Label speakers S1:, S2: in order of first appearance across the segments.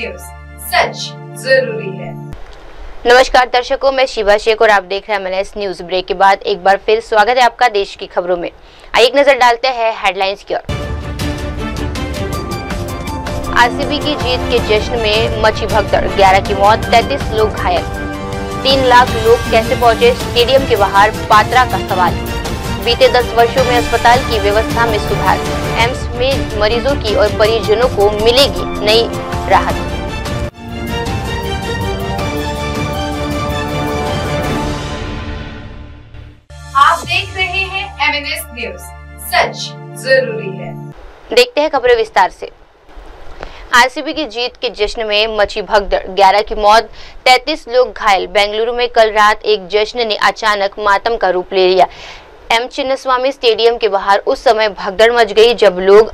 S1: News, सच जरूरी है।
S2: नमस्कार दर्शकों, मैं शिवा शेख और आप देख रहे हैं एमएनएस न्यूज। ब्रेक के बाद एक बार फिर स्वागत है आपका देश की खबरों में। आइए एक नजर डालते हैं हेडलाइंस की ओर। आरसीबी की जीत के जश्न में मची भगदड़, 11 की मौत, 33 लोग घायल। 3 लाख लोग कैसे पहुंचे स्टेडियम के बाहर, पात्रा का सवाल। बीते 10 वर्षों में अस्पताल की व्यवस्था में सुधार, एम्स में मरीजों की और परिजनों को मिलेगी नई राहत।
S1: आप देख रहे हैं एमएनएस न्यूज, सच जरूरी है।
S2: देखते हैं खबरें विस्तार से। आरसीबी की जीत के जश्न में मची भगदड़, 11 की मौत, 33 लोग घायल। बेंगलुरु में कल रात एक जश्न ने अचानक मातम का रूप ले लिया। एम चिन्नास्वामी स्टेडियम के बाहर उस समय भगदड़ मच गई जब लोग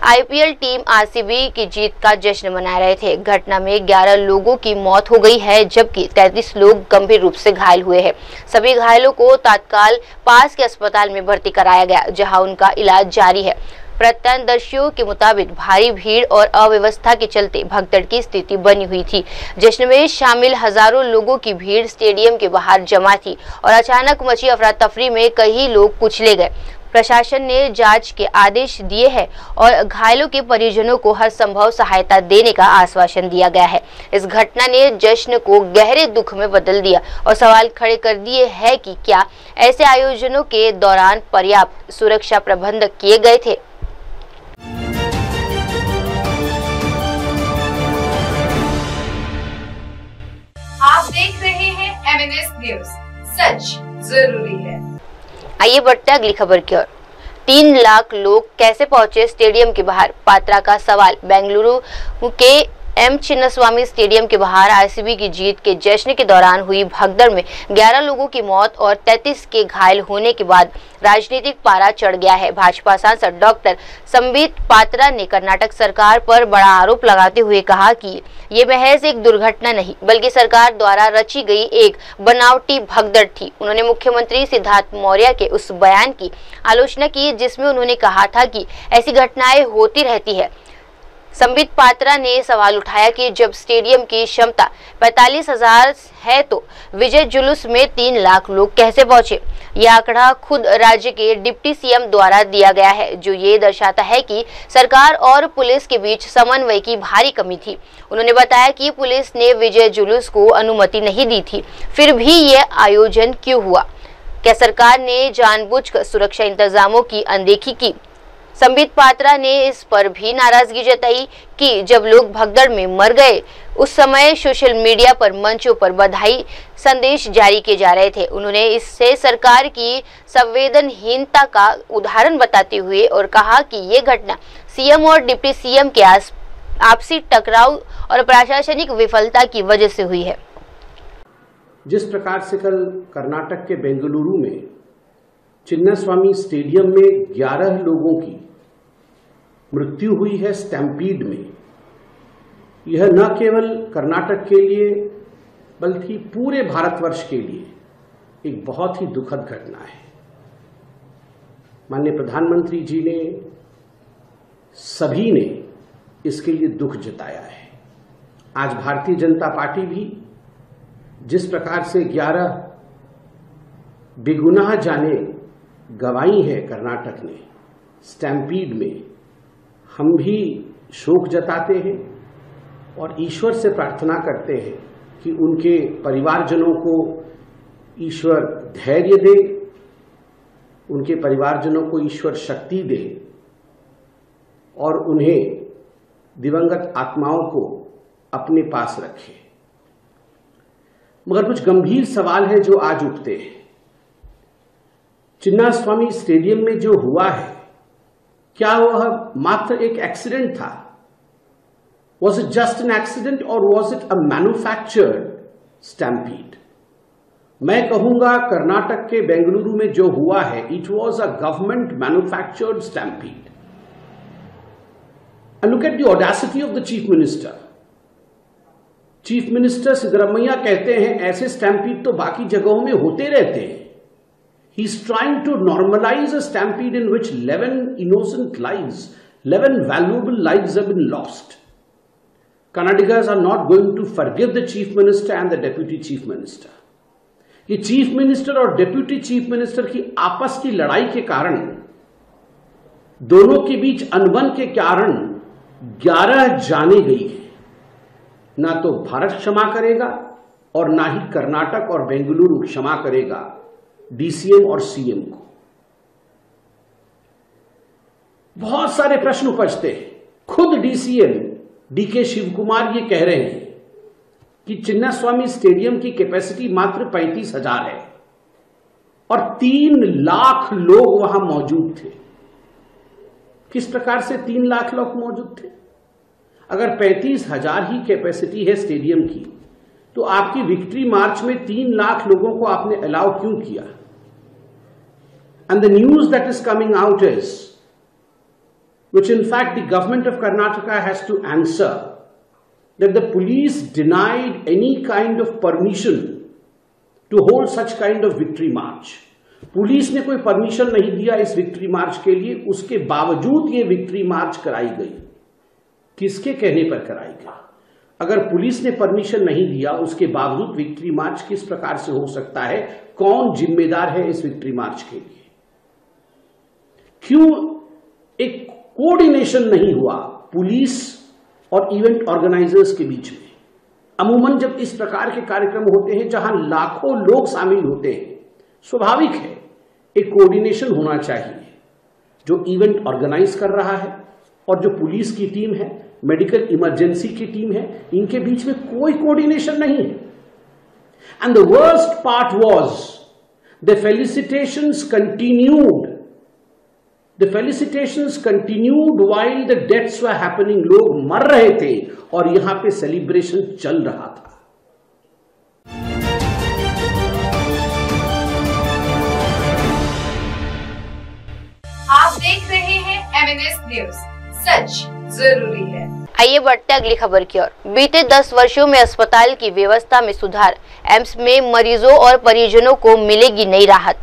S2: आईपीएल टीम आरसीबी की जीत का जश्न मना रहे थे। घटना में 11 लोगों की मौत हो गई है जबकि 33 लोग गंभीर रूप से घायल हुए हैं। सभी घायलों को तत्काल पास के अस्पताल में भर्ती कराया गया जहां उनका इलाज जारी है। प्रत्यक्षदर्शियों के मुताबिक भारी भीड़ और अव्यवस्था के चलते भगदड़ की स्थिति बनी हुई थी। जश्न में शामिल हजारों लोगों की भीड़ स्टेडियम के बाहर जमा थी और अचानक मची अफरा तफरी में कई लोग कुचले गए। प्रशासन ने जांच के आदेश दिए हैं और घायलों के परिजनों को हर संभव सहायता देने का आश्वासन दिया गया है। इस घटना ने जश्न को गहरे दुख में बदल दिया और सवाल खड़े कर दिए हैं कि क्या ऐसे आयोजनों के दौरान पर्याप्त सुरक्षा प्रबंध किए गए थे।
S1: आप देख रहे हैं एमएनएस न्यूज, सच जरूरी है।
S2: आइए बढ़ते हैं अगली खबर की ओर। 3 लाख लोग कैसे पहुंचे स्टेडियम के बाहर, पात्रा का सवाल। बेंगलुरु के एम चिन्नास्वामी स्टेडियम के बाहर आरसीबी की जीत के जश्न के दौरान हुई भगदड़ में 11 लोगों की मौत और 33 के घायल होने के बाद राजनीतिक पारा चढ़ गया है। भाजपा सांसद डॉक्टर संबित पात्रा ने कर्नाटक सरकार पर बड़ा आरोप लगाते हुए कहा कि ये महज एक दुर्घटना नहीं बल्कि सरकार द्वारा रची गई एक बनावटी भगदड़ थी। उन्होंने मुख्यमंत्री सिद्धार्थ मौर्य के उस बयान की आलोचना की जिसमें उन्होंने कहा था कि ऐसी घटनाएं होती रहती है। संबित पात्रा ने सवाल उठाया कि जब स्टेडियम की क्षमता 45,000 है तो विजय जुलूस में 3 लाख लोग कैसे पहुंचे। यह आंकड़ा खुद राज्य के डिप्टी सीएम द्वारा दिया गया है जो ये दर्शाता है कि सरकार और पुलिस के बीच समन्वय की भारी कमी थी। उन्होंने बताया कि पुलिस ने विजय जुलूस को अनुमति नहीं दी थी, फिर भी ये आयोजन क्यों हुआ। क्या सरकार ने जानबूझकर सुरक्षा इंतजामों की अनदेखी की। संबित पात्रा ने इस पर भी नाराजगी जताई कि जब लोग भगदड़ में मर गए उस समय सोशल मीडिया पर मंचों पर बधाई संदेश जारी किए जा रहे थे। उन्होंने इससे सरकार की संवेदनहीनता का उदाहरण बताते हुए और कहा कि ये घटना सीएम और डिप्टी सीएम के आपसी टकराव और प्रशासनिक विफलता की वजह से हुई है।
S3: जिस प्रकार से कल कर्नाटक के बेंगलुरु में चिन्नास्वामी स्टेडियम में 11 लोगों की मृत्यु हुई है स्टैम्पीड में, यह न केवल कर्नाटक के लिए बल्कि पूरे भारतवर्ष के लिए एक बहुत ही दुखद घटना है। माननीय प्रधानमंत्री जी ने, सभी ने इसके लिए दुख जताया है। आज भारतीय जनता पार्टी भी जिस प्रकार से 11 बेगुनाह जाने गवाई है कर्नाटक ने स्टैम्पीड में, हम भी शोक जताते हैं और ईश्वर से प्रार्थना करते हैं कि उनके परिवारजनों को ईश्वर धैर्य दे, उनके परिवारजनों को ईश्वर शक्ति दे और उन्हें दिवंगत आत्माओं को अपने पास रखे। मगर कुछ गंभीर सवाल हैं जो आज उठते हैं। चिन्नास्वामी स्टेडियम में जो हुआ है, क्या वह मात्र एक एक्सीडेंट था? Was it just an accident or was it a manufactured stampede? मैं कहूंगा कर्नाटक के बेंगलुरु में जो हुआ है, it was a government manufactured stampede. And look at the audacity of the chief minister. Chief minister Siddaramaiah कहते हैं ऐसे स्टैम्पीड तो बाकी जगहों में होते रहते हैं। He is trying to normalize a stampede in which 11 innocent lives, 11 valuable lives have been lost. Kannadigas are not going to forgive the chief minister and the deputy chief minister. ये chief minister और deputy chief minister की आपस की लड़ाई के कारण, दोनों के बीच अनबन के कारण 11 जाने गई है। ना तो भारत क्षमा करेगा और ना ही कर्नाटक और बेंगलुरु क्षमा करेगा डीसीएम और सीएम को। बहुत सारे प्रश्न उपजते हैं। खुद डीसीएम डीके शिव कुमार ये कह रहे हैं कि चिन्नास्वामी स्टेडियम की कैपेसिटी मात्र 35,000 है और 3 लाख लोग वहां मौजूद थे। किस प्रकार से 3 लाख लोग मौजूद थे? अगर 35,000 ही कैपेसिटी है स्टेडियम की, तो आपकी विक्ट्री मार्च में 3 लाख लोगों को आपने अलाउ क्यों किया? And the news that is coming out is, which in fact the government of Karnataka has to answer, that the police denied any kind of permission to hold such kind of victory march. Police ने कोई permission नहीं दिया इस victory मार्च के लिए, उसके बावजूद ये विक्ट्री मार्च कराई गई। किसके कहने पर कराई गई? अगर पुलिस ने परमिशन नहीं दिया, उसके बावजूद विक्ट्री मार्च किस प्रकार से हो सकता है? कौन जिम्मेदार है इस विक्ट्री मार्च के लिए? क्यों एक कोऑर्डिनेशन नहीं हुआ पुलिस और इवेंट ऑर्गेनाइजर्स के बीच में? अमूमन जब इस प्रकार के कार्यक्रम होते हैं जहां लाखों लोग शामिल होते हैं, स्वाभाविक है एक कोऑर्डिनेशन होना चाहिए। जो इवेंट ऑर्गेनाइज कर रहा है और जो पुलिस की टीम है, मेडिकल इमरजेंसी की टीम है, इनके बीच में कोई कोऑर्डिनेशन नहीं है। And the worst part was the felicitations continued. The felicitations continued while the deaths were happening. लोग मर रहे थे और यहां पे सेलिब्रेशन चल रहा था।
S1: आप देख रहे हैं MNS न्यूज, सच जरूरी है।
S2: आइए बढ़ते अगली खबर की ओर। बीते 10 वर्षों में अस्पताल की व्यवस्था में सुधार, एम्स में मरीजों और परिजनों को मिलेगी नई राहत।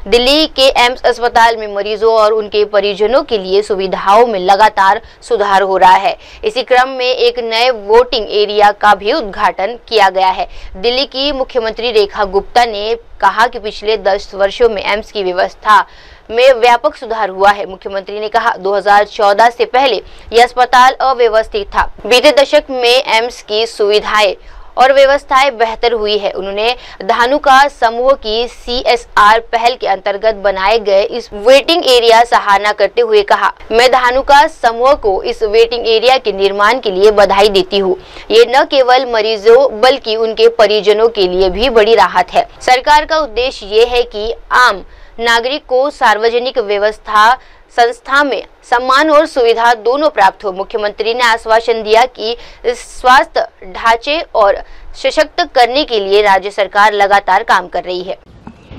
S2: दिल्ली के एम्स अस्पताल में मरीजों और उनके परिजनों के लिए सुविधाओं में लगातार सुधार हो रहा है। इसी क्रम में एक नए वोटिंग एरिया का भी उद्घाटन किया गया है। दिल्ली की मुख्यमंत्री रेखा गुप्ता ने कहा कि पिछले 10 वर्षों में एम्स की व्यवस्था में व्यापक सुधार हुआ है। मुख्यमंत्री ने कहा, 2014 से पहले यह अस्पताल अव्यवस्थित था। बीते दशक में एम्स की सुविधाएं और व्यवस्थाएं बेहतर हुई है। उन्होंने धानुका समूह की CSR पहल के अंतर्गत बनाए गए इस वेटिंग एरिया सराहना करते हुए कहा, मैं धानुका समूह को इस वेटिंग एरिया के निर्माण के लिए बधाई देती हूँ। ये न केवल मरीजों बल्कि उनके परिजनों के लिए भी बड़ी राहत है। सरकार का उद्देश्य ये है कि आम नागरिक को सार्वजनिक व्यवस्था संस्था में सम्मान और सुविधा दोनों प्राप्त हो। मुख्यमंत्री ने आश्वासन दिया कि स्वास्थ्य ढांचे और सशक्त करने के लिए राज्य सरकार लगातार काम कर रही है।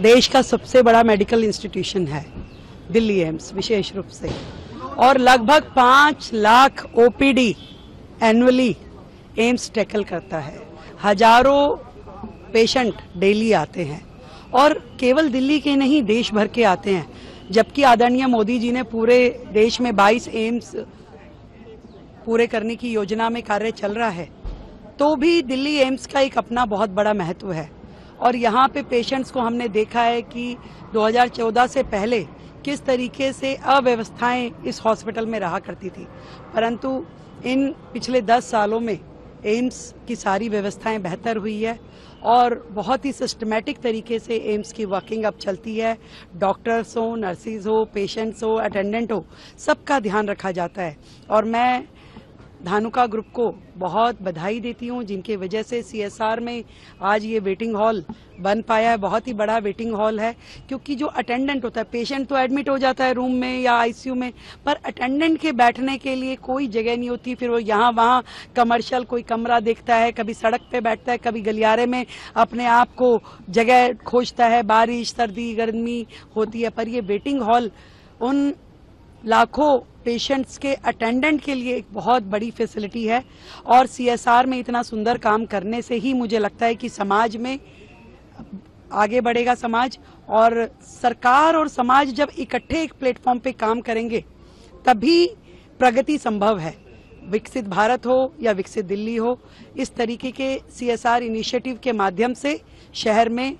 S4: देश का सबसे बड़ा मेडिकल इंस्टीट्यूशन है दिल्ली एम्स विशेष रूप से, और लगभग 5 lakh OPD annually AIIMS tackle करता है। हजारों पेशेंट डेली आते हैं और केवल दिल्ली के नहीं देश भर के आते हैं। जबकि आदरणीय मोदी जी ने पूरे देश में 22 एम्स पूरे करने की योजना में कार्य चल रहा है, तो भी दिल्ली एम्स का एक अपना बहुत बड़ा महत्व है। और यहाँ पे पेशेंट्स को हमने देखा है कि 2014 से पहले किस तरीके से अव्यवस्थाएं इस हॉस्पिटल में रहा करती थी, परंतु इन पिछले 10 सालों में एम्स की सारी व्यवस्थाएं बेहतर हुई है और बहुत ही सिस्टमैटिक तरीके से एम्स की वर्किंग अब चलती है। डॉक्टर्स हो, नर्सिस हो, पेशेंट्स हो, अटेंडेंट हो, सबका ध्यान रखा जाता है। और मैं धानुका ग्रुप को बहुत बधाई देती हूँ, जिनकी वजह से CSR में आज ये वेटिंग हॉल बन पाया है। बहुत ही बड़ा वेटिंग हॉल है, क्योंकि जो अटेंडेंट होता है, पेशेंट तो एडमिट हो जाता है रूम में या ICU में, पर अटेंडेंट के बैठने के लिए कोई जगह नहीं होती। फिर वो यहाँ वहाँ कमर्शियल कोई कमरा देखता है, कभी सड़क पे बैठता है, कभी गलियारे में अपने आप को जगह खोजता है। बारिश, सर्दी, गर्मी होती है, पर ये वेटिंग हॉल उन लाखों पेशेंट्स के अटेंडेंट के लिए एक बहुत बड़ी फैसिलिटी है। और CSR में इतना सुंदर काम करने से ही मुझे लगता है कि समाज में आगे बढ़ेगा समाज, और सरकार और समाज जब इकट्ठे एक प्लेटफॉर्म पे काम करेंगे तभी प्रगति संभव है। विकसित भारत हो या विकसित दिल्ली हो, इस तरीके के CSR इनिशिएटिव के माध्यम से शहर में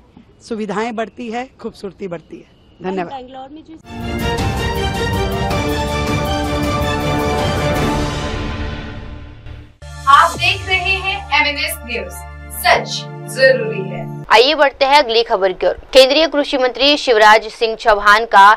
S4: सुविधाएं बढ़ती है, खूबसूरती बढ़ती है। धन्यवाद।
S5: बैंगलोर में जो
S1: आप देख रहे हैं MNS न्यूज, सच जरूरी है।
S2: आइए बढ़ते हैं अगली खबर की ओर। केंद्रीय कृषि मंत्री शिवराज सिंह चौहान का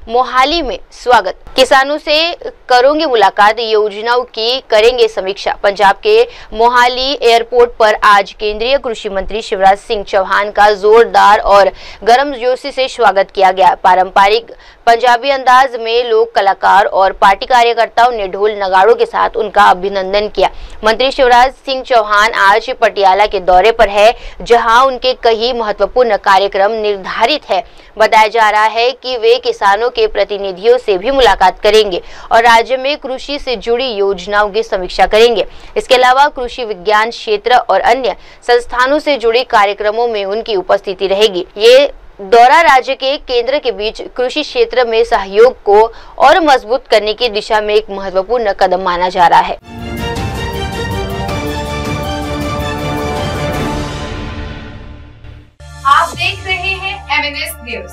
S2: मोहाली में स्वागत। किसानों से करोगे मुलाकात, योजनाओं की करेंगे समीक्षा। पंजाब के मोहाली एयरपोर्ट पर आज केंद्रीय कृषि मंत्री शिवराज सिंह चौहान का जोरदार और गर्मजोशी से स्वागत किया गया। पारंपरिक पंजाबी अंदाज में लोक कलाकार और पार्टी कार्यकर्ताओं ने ढोल नगाड़ों के साथ उनका अभिनंदन किया। मंत्री शिवराज सिंह चौहान आज पटियाला के दौरे पर है, जहां उनके कई महत्वपूर्ण कार्यक्रम निर्धारित है। बताया जा रहा है कि वे किसानों के प्रतिनिधियों से भी मुलाकात करेंगे और राज्य में कृषि से जुड़ी योजनाओं की समीक्षा करेंगे। इसके अलावा कृषि विज्ञान क्षेत्र और अन्य संस्थानों से जुड़े कार्यक्रमों में उनकी उपस्थिति रहेगी। ये दौरा राज्य के केंद्र के बीच कृषि क्षेत्र में सहयोग को और मजबूत करने की दिशा में एक महत्वपूर्ण कदम माना जा रहा है।
S1: आप देख रहे हैं MNS न्यूज,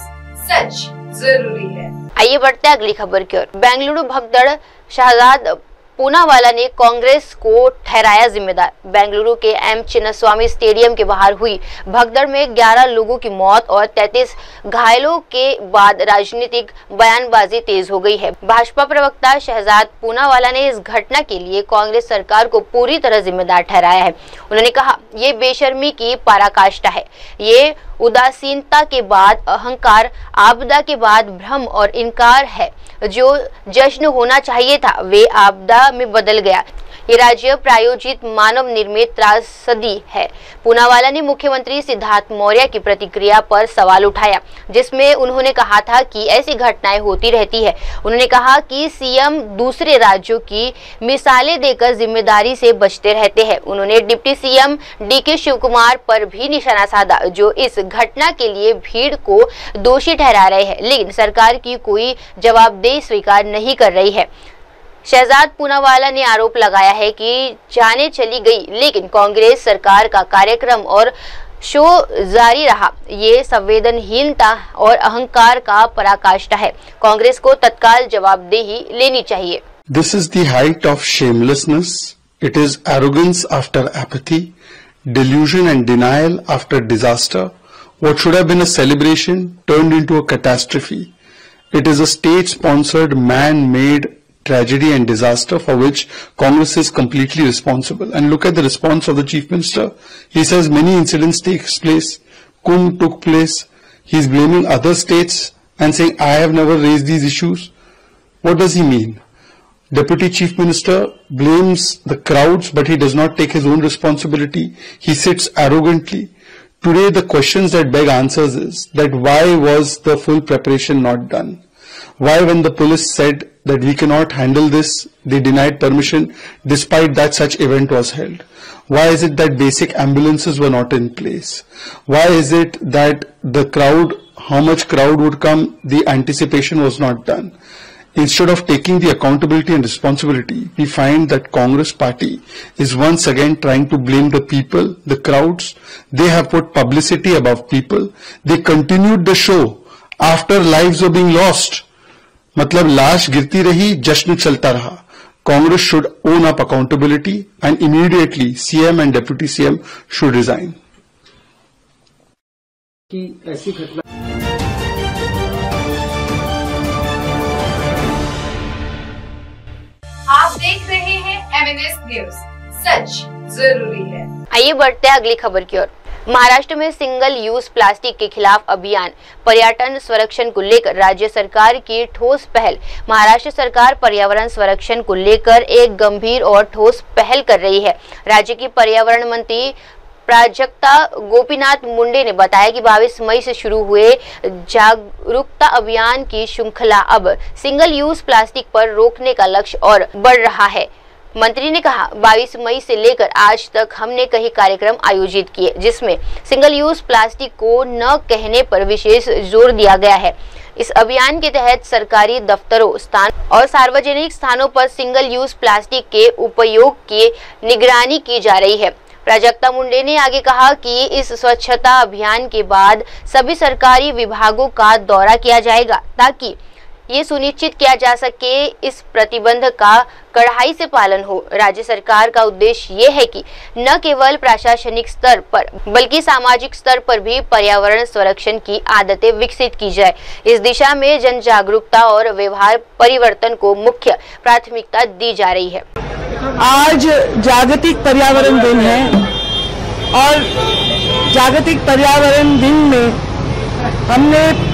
S1: सच जरूरी है।
S2: आइए बढ़ते हैं अगली खबर की ओर। बेंगलुरु भगदड़, शहजाद पूनावाला ने कांग्रेस को ठहराया जिम्मेदार। बेंगलुरु के एम चिन्नास्वामी स्टेडियम के बाहर हुई भगदड़ में 11 लोगों की मौत और 33 घायलों के बाद राजनीतिक बयानबाजी तेज हो गई है। भाजपा प्रवक्ता शहजाद पूनावाला ने इस घटना के लिए कांग्रेस सरकार को पूरी तरह जिम्मेदार ठहराया है। उन्होंने कहा, ये बेशर्मी की पराकाष्ठा है। ये उदासीनता के बाद अहंकार, आपदा के बाद भ्रम और इनकार है। जो जश्न होना चाहिए था वे आपदा में बदल गया। ये राज्य प्रायोजित मानव निर्मित त्रासदी है। पूनावाला ने मुख्यमंत्री सिद्धार्थ मौर्य की प्रतिक्रिया पर सवाल उठाया, जिसमें उन्होंने कहा था कि ऐसी घटनाएं होती रहती है। उन्होंने कहा कि सीएम दूसरे राज्यों की मिसालें देकर जिम्मेदारी से बचते रहते हैं। उन्होंने डिप्टी सीएम DK शिवकुमार पर भी निशाना साधा, जो इस घटना के लिए भीड़ को दोषी ठहरा रहे हैं, लेकिन सरकार की कोई जवाबदेही स्वीकार नहीं कर रही है। शहजाद पूनावाला ने आरोप लगाया है कि जाने चली गई, लेकिन कांग्रेस सरकार का कार्यक्रम और शो जारी रहा। ये संवेदनहीनता और अहंकार का पराकाष्ठा है। कांग्रेस को तत्काल जवाबदेही लेनी चाहिए।
S6: This is the height of shamelessness. It is arrogance after apathy, delusion and denial after disaster. What should have been a celebration turned into a catastrophe. It is a state-sponsored, man-made tragedy and disaster for which Congress is completely responsible. And look at the response of the Chief Minister. He says many incidents take place, Kumbh took place. He's blaming other states and saying, I have never raised these issues. What does he mean? Deputy Chief Minister blames the crowds, but he does not take his own responsibility. He sits arrogantly. Today the questions that beg answers is that why was the full preparation not done? Why, when the police said that we cannot handle this, they denied permission despite that such event was held? Why is it that basic ambulances were not in place? Why is it that the crowd, how much crowd would come, the anticipation was not done? Instead of taking the accountability and responsibility, we find that Congress party is once again trying to blame the people, the crowds. They have put publicity above people. They continued the show after lives were being lost. मतलब लाश गिरती रही, जश्न चलता रहा. Congress should own up accountability and immediately CM and Deputy CM should resign.
S3: कि ऐसी घटना
S1: आप देख रहे हैं MNS न्यूज, सच जरूरी है।
S2: आइए बढ़ते हैं अगली खबर की ओर। महाराष्ट्र में सिंगल यूज प्लास्टिक के खिलाफ अभियान, पर्यटन संरक्षण को लेकर राज्य सरकार की ठोस पहल। महाराष्ट्र सरकार पर्यावरण संरक्षण को लेकर एक गंभीर और ठोस पहल कर रही है। राज्य की पर्यावरण मंत्री प्राजक्ता गोपीनाथ मुंडे ने बताया कि 22 मई से शुरू हुए जागरूकता अभियान की श्रृंखला अब सिंगल यूज प्लास्टिक पर रोकने का लक्ष्य और बढ़ रहा है। मंत्री ने कहा, 22 मई से लेकर आज तक हमने कई कार्यक्रम आयोजित किए, जिसमें सिंगल यूज प्लास्टिक को न कहने पर विशेष जोर दिया गया है। इस अभियान के तहत सरकारी दफ्तरों, स्थान और सार्वजनिक स्थानों पर सिंगल यूज प्लास्टिक के उपयोग की निगरानी की जा रही है। प्राजक्ता मुंडे ने आगे कहा कि इस स्वच्छता अभियान के बाद सभी सरकारी विभागों का दौरा किया जाएगा ताकि ये सुनिश्चित किया जा सके इस प्रतिबंध का कड़ाई से पालन हो। राज्य सरकार का उद्देश्य ये है कि न केवल प्रशासनिक स्तर पर बल्कि सामाजिक स्तर पर भी पर्यावरण संरक्षण की आदतें विकसित की जाए। इस दिशा में जन जागरूकता और व्यवहार परिवर्तन को मुख्य प्राथमिकता दी जा रही है।
S4: आज जागतिक पर्यावरण दिन है और जागतिक पर्यावरण दिन में हमने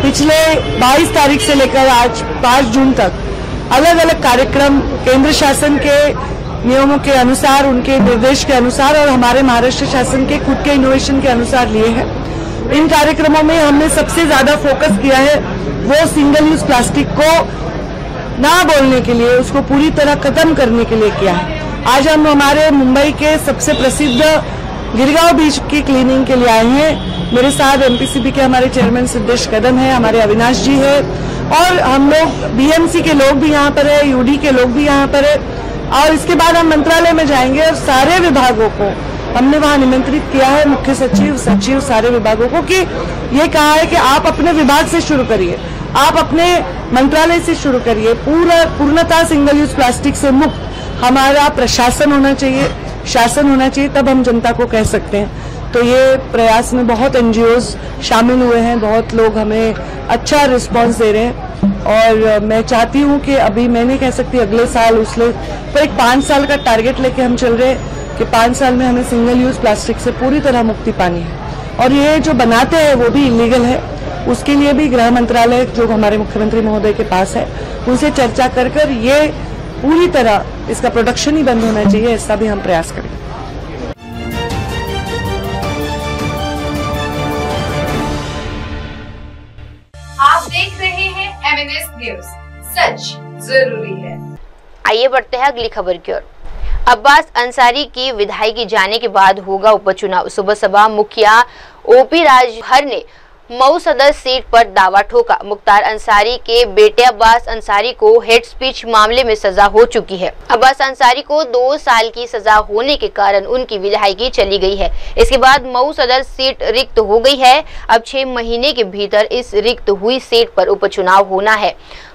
S4: पिछले 22 तारीख से लेकर आज 5 जून तक अलग अलग कार्यक्रम केंद्र शासन के नियमों के अनुसार, उनके निर्देश के अनुसार और हमारे महाराष्ट्र शासन के खुद के इनोवेशन के अनुसार लिए हैं। इन कार्यक्रमों में हमने सबसे ज्यादा फोकस किया है वो सिंगल यूज प्लास्टिक को ना बोलने के लिए, उसको पूरी तरह खत्म करने के लिए किया है। आज हम हमारे मुंबई के सबसे प्रसिद्ध गिरगांव बीच की क्लीनिंग के लिए आए हैं। मेरे साथ एमपीसीबी के हमारे चेयरमैन सिद्धेश कदम है, हमारे अविनाश जी है और हम लोग बीएमसी के लोग भी यहाँ पर है, यूडी के लोग भी यहाँ पर है। और इसके बाद हम मंत्रालय में जाएंगे और सारे विभागों को हमने वहाँ निमंत्रित किया है, मुख्य सचिव, सचिव, सारे विभागों को, कि ये कहा है कि आप अपने विभाग से शुरू करिए, आप अपने मंत्रालय से शुरू करिए। पूर्णतः सिंगल यूज प्लास्टिक से मुक्त हमारा प्रशासन होना चाहिए, शासन होना चाहिए, तब हम जनता को कह सकते हैं। तो ये प्रयास में बहुत एनजीओज शामिल हुए हैं, बहुत लोग हमें अच्छा रिस्पांस दे रहे हैं और मैं चाहती हूँ कि अभी मैं नहीं कह सकती अगले साल उसले पर एक 5 साल का टारगेट लेके हम चल रहे हैं कि 5 साल में हमें सिंगल यूज प्लास्टिक से पूरी तरह मुक्ति पानी है। और ये जो बनाते हैं वो भी इलीगल है, उसके लिए भी गृह मंत्रालय जो हमारे मुख्यमंत्री महोदय के पास है उनसे चर्चा कर ये पूरी तरह इसका प्रोडक्शन ही बंद होना चाहिए, ऐसा भी हम प्रयास करेंगे।
S1: आप देख रहे हैं MNS न्यूज, सच जरूरी है।
S2: आइए बढ़ते हैं अगली खबर की ओर। अब्बास अंसारी की विधायकी जाने के बाद होगा उपचुनाव। सुबह सभा मुखिया ओपी राजभर ने मऊ सदर सीट पर दावा ठोका। मुख्तार अंसारी के बेटे अब्बास अंसारी को हेड स्पीच मामले में सजा हो चुकी है। अब्बास अंसारी को 2 साल की सजा होने के कारण उनकी विधायकी चली गई है। इसके बाद मऊ सदर सीट रिक्त हो गई है। अब 6 महीने के भीतर इस रिक्त हुई सीट पर उपचुनाव होना है।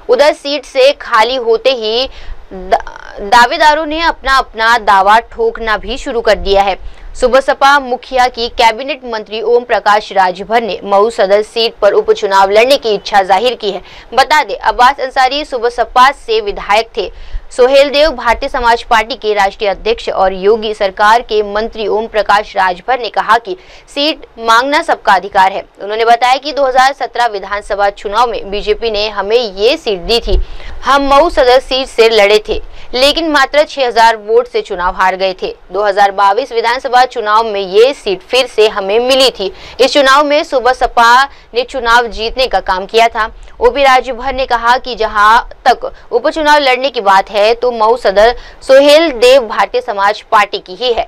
S2: उधर सीट से खाली होते ही दावेदारों ने अपना दावा ठोकना भी शुरू कर दिया है। सुबह सपा मुखिया की कैबिनेट मंत्री ओम प्रकाश राजभर ने मऊ सदर सीट पर उपचुनाव लड़ने की इच्छा जाहिर की है। बता दें, अब्बास अंसारी सुबह सपा से विधायक थे। सोहेल देव भारतीय समाज पार्टी के राष्ट्रीय अध्यक्ष और योगी सरकार के मंत्री ओम प्रकाश राजभर ने कहा कि सीट मांगना सबका अधिकार है। उन्होंने बताया कि 2017 विधानसभा चुनाव में बीजेपी ने हमें ये सीट दी थी। हम मऊ सदर सीट से लड़े थे, लेकिन मात्र 6000 वोट से चुनाव हार गए थे। 2022 विधानसभा चुनाव में ये सीट फिर से हमें मिली थी। इस चुनाव में सुबह सपा ने चुनाव जीतने का काम किया था। ओपी राजभर ने कहा कि जहां तक उपचुनाव लड़ने की बात है तो मऊ सदर सोहेल देव भारतीय समाज पार्टी की ही है।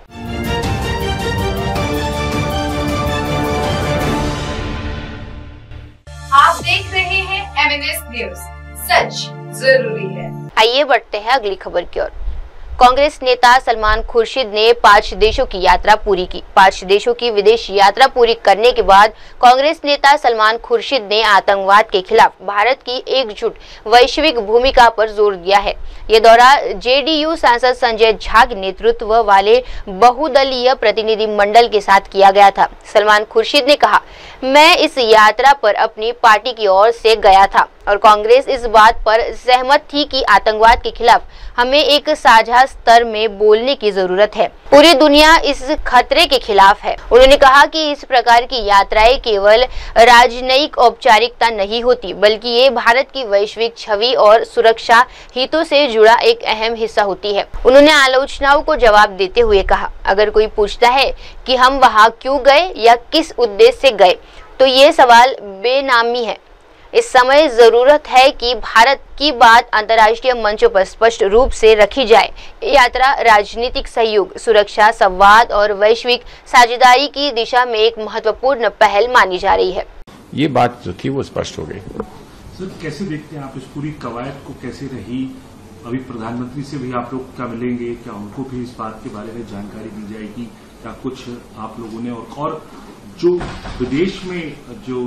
S1: आप देख रहे हैं MNS न्यूज, सच जरूरी है।
S2: आइए बढ़ते हैं अगली खबर की ओर। कांग्रेस नेता सलमान खुर्शीद ने 5 देशों की यात्रा पूरी की। 5 देशों की विदेश यात्रा पूरी करने के बाद कांग्रेस नेता सलमान खुर्शीद ने आतंकवाद के खिलाफ भारत की एकजुट वैश्विक भूमिका पर जोर दिया है। ये दौरा जेडीयू सांसद संजय झा के नेतृत्व वाले बहुदलीय प्रतिनिधि मंडल के साथ किया गया था। सलमान खुर्शीद ने कहा, मैं इस यात्रा पर अपनी पार्टी की ओर से गया था और कांग्रेस इस बात पर सहमत थी कि आतंकवाद के खिलाफ हमें एक साझा स्तर में बोलने की जरूरत है। पूरी दुनिया इस खतरे के खिलाफ है। उन्होंने कहा कि इस प्रकार की यात्राएं केवल राजनयिक औपचारिकता नहीं होती, बल्कि ये भारत की वैश्विक छवि और सुरक्षा हितों से जुड़ा एक अहम हिस्सा होती है। उन्होंने आलोचनाओं को जवाब देते हुए कहा, अगर कोई पूछता है कि हम वहां क्यों गए या किस उद्देश्य से गए, तो ये सवाल बेनामी है। इस समय जरूरत है कि भारत की बात अंतर्राष्ट्रीय मंचों पर स्पष्ट रूप से रखी जाए। यात्रा राजनीतिक सहयोग, सुरक्षा, संवाद और वैश्विक साझेदारी की दिशा में एक महत्वपूर्ण पहल मानी जा रही है।
S5: ये बात जो थी वो स्पष्ट हो गई।
S7: सर, कैसे देखते हैं आप इस पूरी कवायद को, कैसे रही? अभी प्रधानमंत्री से भी आप लोग क्या मिलेंगे, क्या उनको भी इस बात के बारे में जानकारी दी जाएगी, क्या कुछ आप लोगों ने और जो विदेश में जो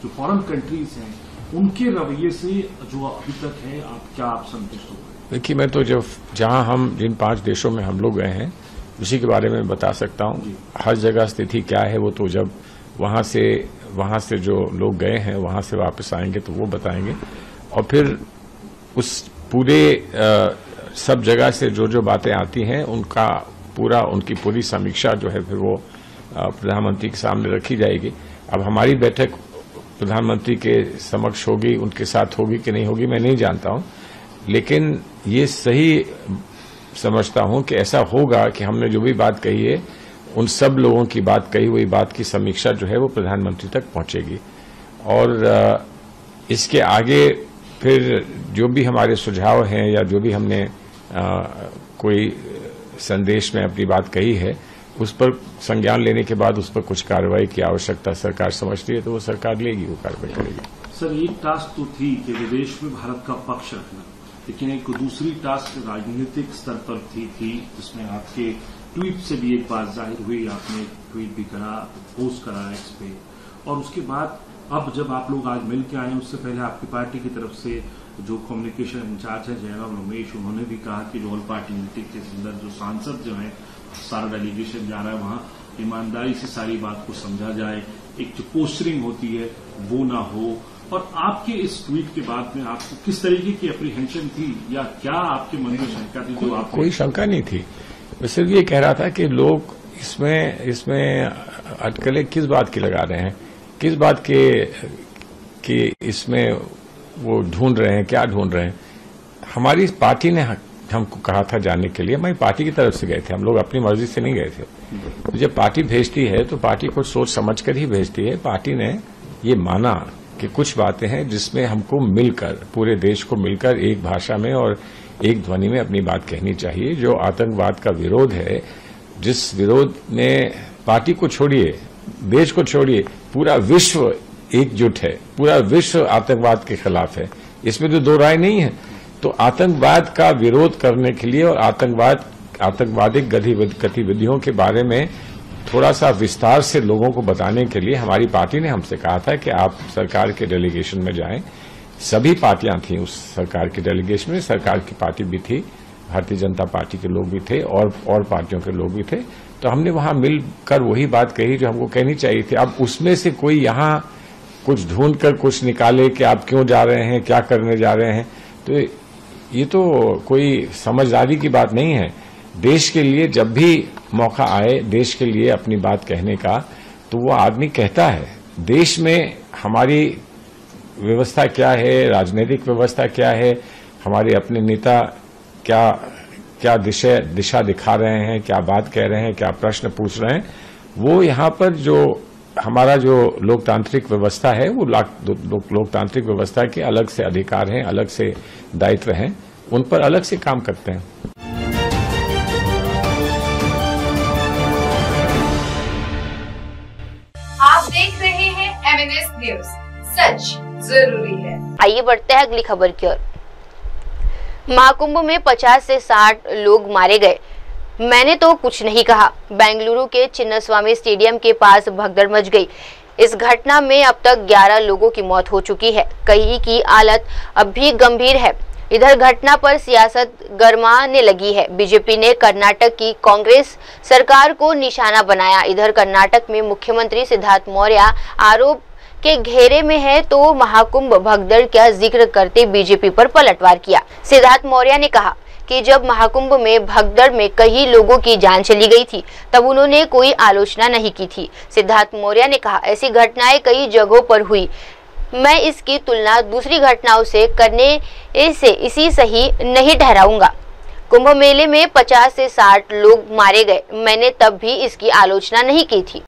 S7: फॉरेन कंट्रीज हैं उनके रवैये से जो अभी तक है, आप संतुष्ट हो?
S5: देखिए, मैं तो जहां हम जिन 5 देशों में हम लोग गए हैं उसी के बारे में बता सकता हूं। हर जगह स्थिति क्या है वो तो जब वहां से जो लोग गए हैं वहां से वापस आएंगे तो वो बताएंगे, और फिर उस पूरे सब जगह से जो बातें आती हैं उनकी पूरी समीक्षा जो है फिर वो प्रधानमंत्री के सामने रखी जाएगी। अब हमारी बैठक प्रधानमंत्री के समक्ष होगी, उनके साथ होगी कि नहीं होगी मैं नहीं जानता हूं, लेकिन ये सही समझता हूं कि ऐसा होगा कि हमने जो भी बात कही है उन सब लोगों की बात कही हुई बात की समीक्षा जो है वो प्रधानमंत्री तक पहुंचेगी, और इसके आगे फिर जो भी हमारे सुझाव हैं या जो भी हमने कोई संदेश में अपनी बात कही है उस पर संज्ञान लेने के बाद उस पर कुछ कार्रवाई की आवश्यकता सरकार समझती है तो वो सरकार लेगी, वो कार्रवाई करेगी।
S7: सर, एक टास्क तो थी कि विदेश में भारत का पक्ष रखना, लेकिन एक दूसरी टास्क राजनीतिक स्तर पर थी जिसमें आपके ट्वीट से भी एक बात जाहिर हुई, आपने ट्वीट भी करा, पोस्ट करा एक्स पे, और उसके बाद अब जब आप लोग आज मिल के आए उससे पहले आपकी पार्टी की तरफ से जो कम्युनिकेशन इंचार्ज है जयराम रमेश, उन्होंने भी कहा कि जो ऑल पार्टी मीटिंग के अंदर जो सांसद जो है सारा डेलीगेशन जा रहा है वहां ईमानदारी से सारी बात को समझा जाए, एक जो पोस्टरिंग होती है वो ना हो। और आपके इस ट्वीट के बाद में आपको किस तरीके की अप्रीहेंशन थी या क्या आपके मन में शंका थी? जो आप
S5: कोई शंका नहीं थी, मैं सिर्फ ये कह रहा था कि लोग इसमें अटकलें किस बात की लगा रहे हैं, किस बात के इसमें वो ढूंढ रहे हैं, क्या ढूंढ रहे हैं। हमारी पार्टी ने हमको कहा था जाने के लिए, हमारी पार्टी की तरफ से गए थे, हम लोग अपनी मर्जी से नहीं गए थे। तो जब पार्टी भेजती है तो पार्टी कुछ सोच समझ कर ही भेजती है। पार्टी ने ये माना कि कुछ बातें हैं जिसमें हमको मिलकर, पूरे देश को मिलकर एक भाषा में और एक ध्वनि में अपनी बात कहनी चाहिए। जो आतंकवाद का विरोध है, जिस विरोध ने पार्टी को छोड़िए, देश को छोड़िए, पूरा विश्व एकजुट है, पूरा विश्व आतंकवाद के खिलाफ है, इसमें तो दो राय नहीं है। तो आतंकवाद का विरोध करने के लिए और आतंकवादिक गतिविधियों के बारे में थोड़ा सा विस्तार से लोगों को बताने के लिए हमारी पार्टी ने हमसे कहा था कि आप सरकार के डेलीगेशन में जाएं। सभी पार्टियां थी उस सरकार के डेलीगेशन में, सरकार की पार्टी भी थी, भारतीय जनता पार्टी के लोग भी थे और पार्टियों के लोग भी थे। तो हमने वहां मिलकर वही बात कही जो हमको कहनी चाहिए थी। अब उसमें से कोई यहां कुछ ढूंढ कर कुछ निकाले कि आप क्यों जा रहे हैं, क्या करने जा रहे हैं, तो ये तो कोई समझदारी की बात नहीं है। देश के लिए जब भी मौका आए देश के लिए अपनी बात कहने का, तो वो आदमी कहता है। देश में हमारी व्यवस्था क्या है, राजनीतिक व्यवस्था क्या है, हमारे अपने नेता क्या दिशा दिखा रहे हैं, क्या बात कह रहे हैं, क्या प्रश्न पूछ रहे हैं, वो यहाँ पर जो हमारा जो लोकतांत्रिक व्यवस्था है वो लोकतांत्रिक व्यवस्था के अलग से अधिकार हैं, अलग से दायित्व हैं, उन पर अलग से काम करते हैं।
S1: आप देख रहे हैं MNS न्यूज, सच जरूरी है।
S2: आइए बढ़ते हैं अगली खबर की ओर। महाकुंभ में 50 से 60 लोग मारे गए, मैंने तो कुछ नहीं कहा। बेंगलुरु के चिन्नास्वामी स्टेडियम के पास भगदड़ मच गई। इस घटना में अब तक 11 लोगों की मौत हो चुकी है, कई की हालत अब भी गंभीर है। इधर घटना पर सियासत गरमाने लगी है। बीजेपी ने कर्नाटक की कांग्रेस सरकार को निशाना बनाया। इधर कर्नाटक में मुख्यमंत्री सिद्धार्थ मौर्य आरोप के घेरे में है, तो महाकुंभ भगदड़ का जिक्र करते बीजेपी पर पलटवार किया। सिद्धार्थ मौर्य ने कहा कि जब महाकुंभ में भगदड़ में कई लोगों की जान चली गई थी तब उन्होंने कोई आलोचना नहीं की थी। सिद्धार्थ मौर्य ने कहा, ऐसी घटनाएं कई जगहों पर हुई, मैं इसकी तुलना दूसरी घटनाओं से करने से इसी सही नहीं ठहराऊंगा। कुंभ मेले में 50 से 60 लोग मारे गए, मैंने तब भी इसकी आलोचना नहीं की थी।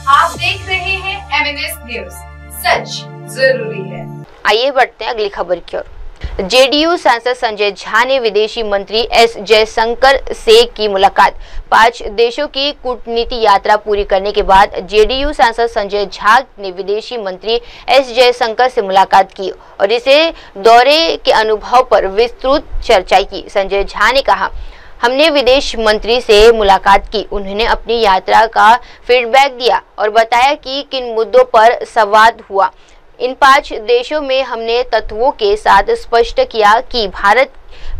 S1: आप देख रहे हैं MNS न्यूज, सच जरूरी है।
S2: आइए बढ़ते हैं अगली खबर की ओर। जेडीयू सांसद संजय झा ने विदेशी मंत्री एस जयशंकर से की मुलाकात। 5 देशों की कूटनीति यात्रा पूरी करने के बाद जेडीयू सांसद संजय झा ने विदेशी मंत्री एस जयशंकर से मुलाकात की और इसे दौरे के अनुभव पर विस्तृत चर्चा की। संजय झा ने कहा, हमने विदेश मंत्री से मुलाकात की, उन्होंने अपनी यात्रा का फीडबैक दिया और बताया कि किन मुद्दों पर संवाद हुआ। इन 5 देशों में हमने तत्वों के साथ स्पष्ट किया कि भारत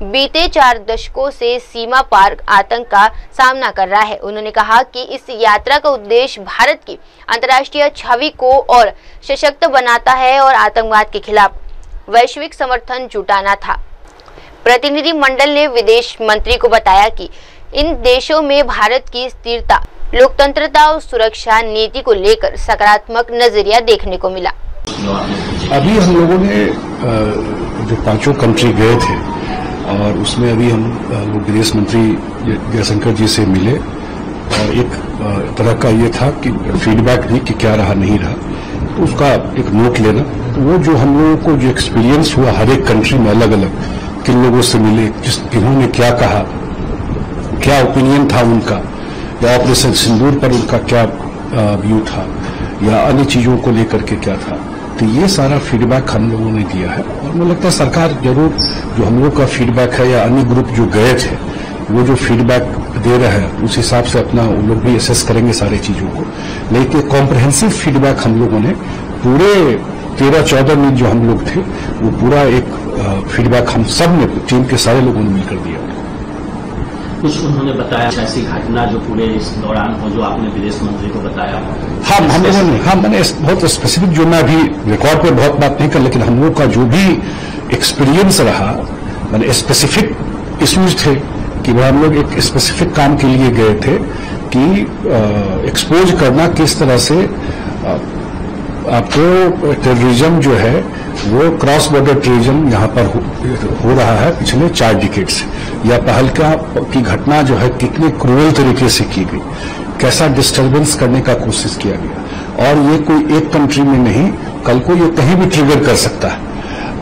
S2: बीते 4 दशकों से सीमा पार आतंक का सामना कर रहा है। उन्होंने कहा कि इस यात्रा का उद्देश्य भारत की अंतर्राष्ट्रीय छवि को और सशक्त बनाता है और आतंकवाद के खिलाफ वैश्विक समर्थन जुटाना था। प्रतिनिधि मंडल ने विदेश मंत्री को बताया कि इन देशों में भारत की स्थिरता, लोकतंत्रता और सुरक्षा नीति को लेकर सकारात्मक नजरिया देखने को मिला।
S8: अभी हम लोगों ने जो 5 कंट्री गए थे और उसमें अभी हम लोग विदेश मंत्री जयशंकर जी से मिले और एक तरह का ये था कि फीडबैक भी कि क्या रहा नहीं रहा, तो उसका एक नोट लेना। तो वो जो हम लोगों को जो एक्सपीरियंस हुआ हर एक कंट्री में अलग अलग, किन लोगों से मिले, जिन्होंने क्या कहा, क्या ओपिनियन था उनका, या ऑपरेशन सिंदूर पर उनका क्या व्यू था, या अन्य चीजों को लेकर के क्या था, तो ये सारा फीडबैक हम लोगों ने दिया है। और मुझे लगता है सरकार जरूर जो हम लोग का फीडबैक है या अन्य ग्रुप जो गए थे वो जो फीडबैक दे रहे हैं उस हिसाब से अपना वो लोग भी असेस करेंगे सारी चीजों को। लेकिन कॉम्प्रहेंसिव फीडबैक हम लोगों ने पूरे 13-14 में जो हम लोग थे वो पूरा एक फीडबैक हम सब ने, टीम के सारे लोगों ने मिलकर दिया।
S9: कुछ उन्होंने बताया ऐसी घटना जो पूरे इस दौरान हो, जो आपने विदेश मंत्री को बताया।
S8: हाँ, हम लोगों ने, हाँ, मैंने बहुत स्पेसिफिक, जो मैं अभी रिकॉर्ड पे बहुत बात नहीं कर, लेकिन हम लोग का जो भी एक्सपीरियंस रहा, मैंने स्पेसिफिक इश्यूज थे कि हम लोग एक स्पेसिफिक काम के लिए गए थे कि एक्सपोज करना किस तरह से आपको टेररिज्म जो है वो क्रॉस बॉर्डर टेररिज्म यहाँ पर हो रहा है पिछले 4 डिकेड से, या पहलका की घटना जो है कितने क्रूअल तरीके से की गई, कैसा डिस्टर्बेंस करने का कोशिश किया गया, और ये कोई एक कंट्री में नहीं, कल को ये कहीं भी ट्रिगर कर सकता है।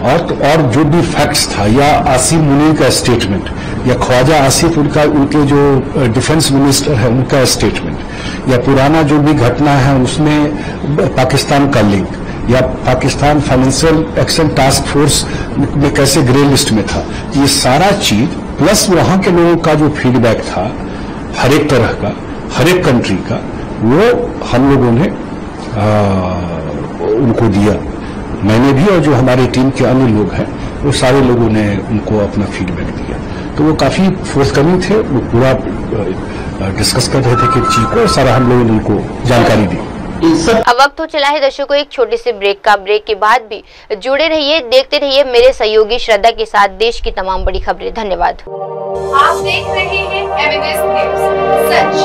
S8: और जो भी फैक्ट्स था, या आसिम मुनीर का स्टेटमेंट, या ख्वाजा आसिफ उनके जो डिफेंस मिनिस्टर है उनका स्टेटमेंट, या पुराना जो भी घटना है उसमें पाकिस्तान का लिंक, या Pakistan financial action task force में कैसे ग्रे लिस्ट में था, ये सारा चीज प्लस वहां के लोगों का जो फीडबैक था हर एक तरह का, हर एक कंट्री का, वो हम लोगों ने उनको दिया। मैंने भी और जो हमारी टीम के अन्य लोग हैं वो सारे लोगों ने उनको अपना फीडबैक दिया। तो वो काफी फोर्थकमिंग थे, वो पूरा डिस्कस कर रहे थे कि चीज को, सारा हम लोगों ने उनको जानकारी दी।
S2: अब वक्त हो चला है दर्शकों एक छोटे से ब्रेक का। ब्रेक के बाद भी जुड़े रहिए, देखते रहिए मेरे सहयोगी श्रद्धा के साथ देश की तमाम बड़ी खबरें। धन्यवाद।
S1: आप देख रहे हैं एमएनएस न्यूज, सच